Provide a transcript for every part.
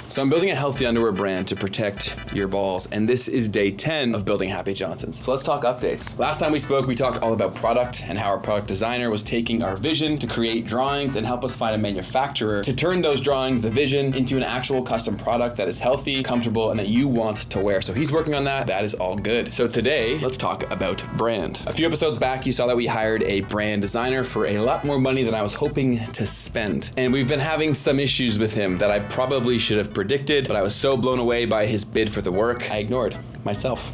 So I'm building a healthy underwear brand to protect your balls, and this is day 10 of building Happy Johnsons. So let's talk updates. Last time we spoke, we talked all about product and how our product designer was taking our vision to create drawings and help us find a manufacturer to turn those drawings, the vision, into an actual custom product that is healthy, comfortable, and that you want to wear. So he's working on that. That is all good. So today, let's talk about brand. A few episodes back, you saw that we hired a brand designer for a lot more money than I was hoping to spend. And we've been having some issues with him that I probably should have predicted, but I was so blown away by his bid for the work, I ignored myself.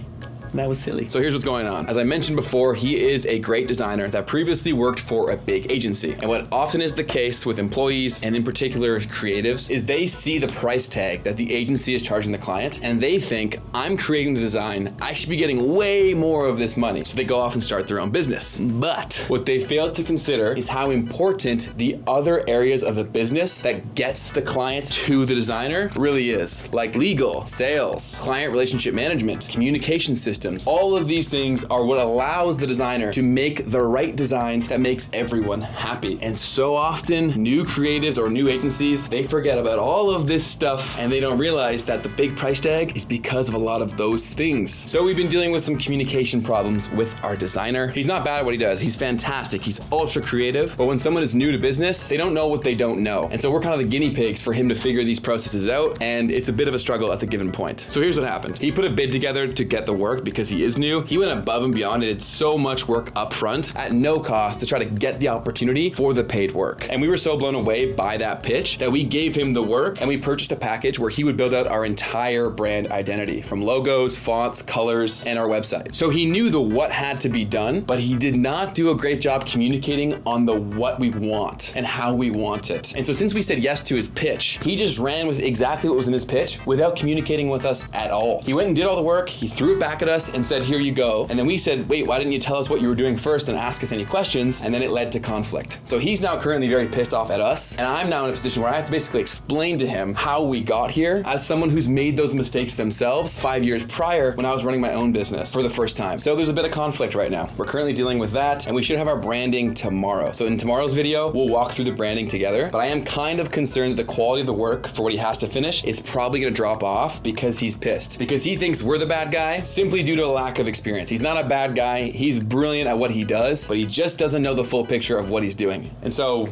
That was silly. So here's what's going on. As I mentioned before, he is a great designer that previously worked for a big agency. And what often is the case with employees, and in particular creatives, is they see the price tag that the agency is charging the client, and they think, I'm creating the design, I should be getting way more of this money. So they go off and start their own business. But what they failed to consider is how important the other areas of the business that gets the client to the designer really is. Like legal, sales, client relationship management, communication systems. All of these things are what allows the designer to make the right designs that makes everyone happy. And so often, new creatives or new agencies, they forget about all of this stuff and they don't realize that the big price tag is because of a lot of those things. So we've been dealing with some communication problems with our designer. He's not bad at what he does. He's fantastic. He's ultra creative. But when someone is new to business, they don't know what they don't know. And so we're kind of the guinea pigs for him to figure these processes out. And it's a bit of a struggle at the given point. So here's what happened. He put a bid together to get the work because he is new. He went above and beyond and did so much work up front at no cost to try to get the opportunity for the paid work. And we were so blown away by that pitch that we gave him the work and we purchased a package where he would build out our entire brand identity, from logos, fonts, colors, and our website. So he knew the what had to be done, but he did not do a great job communicating on the what we want and how we want it. And so since we said yes to his pitch, he just ran with exactly what was in his pitch without communicating with us at all. He went and did all the work, he threw it back at us and said, here you go. And then we said, wait, why didn't you tell us what you were doing first and ask us any questions? And then it led to conflict. So he's now currently very pissed off at us. And I'm now in a position where I have to basically explain to him how we got here as someone who's made those mistakes themselves 5 years prior when I was running my own business for the first time. So there's a bit of conflict right now. We're currently dealing with that and we should have our branding tomorrow. So in tomorrow's video, we'll walk through the branding together, but I am kind of concerned that the quality of the work for what he has to finish is probably gonna drop off because he's pissed. Because he thinks we're the bad guy simply due to a lack of experience. He's not a bad guy, he's brilliant at what he does, but he just doesn't know the full picture of what he's doing. And so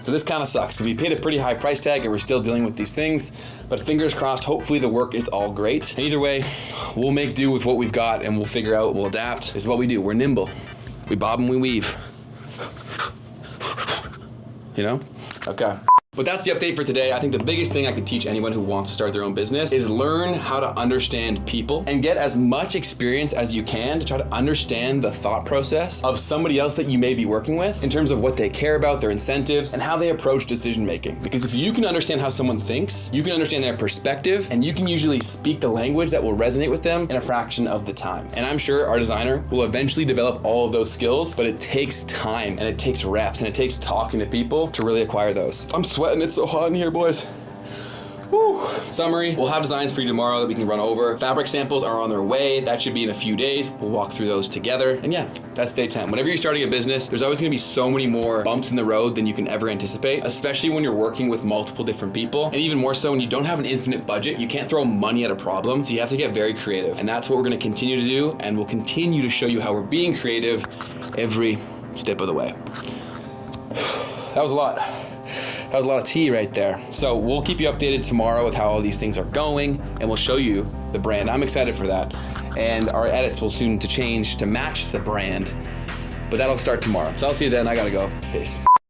this kind of sucks, because we paid a pretty high price tag and we're still dealing with these things, but fingers crossed, hopefully the work is all great. And either way, we'll make do with what we've got and we'll figure out, we'll adapt. This is what we do, we're nimble. We bob and we weave. You know? Okay. But that's the update for today. I think the biggest thing I could teach anyone who wants to start their own business is learn how to understand people and get as much experience as you can to try to understand the thought process of somebody else that you may be working with in terms of what they care about, their incentives, and how they approach decision making. Because if you can understand how someone thinks, you can understand their perspective, and you can usually speak the language that will resonate with them in a fraction of the time. And I'm sure our designer will eventually develop all of those skills, but it takes time and it takes reps and it takes talking to people to really acquire those. I'm sweating, it's so hot in here, boys. Whew. Summary, we'll have designs for you tomorrow that we can run over. Fabric samples are on their way. That should be in a few days. We'll walk through those together. And yeah, that's day 10. Whenever you're starting a business, there's always gonna be so many more bumps in the road than you can ever anticipate, especially when you're working with multiple different people. And even more so when you don't have an infinite budget, you can't throw money at a problem. So you have to get very creative. And that's what we're gonna continue to do. And we'll continue to show you how we're being creative every step of the way. That was a lot. That was a lot of tea right there. So we'll keep you updated tomorrow with how all these things are going, and we'll show you the brand. I'm excited for that. And our edits will soon to change to match the brand, but that'll start tomorrow. So I'll see you then. I gotta go. Peace.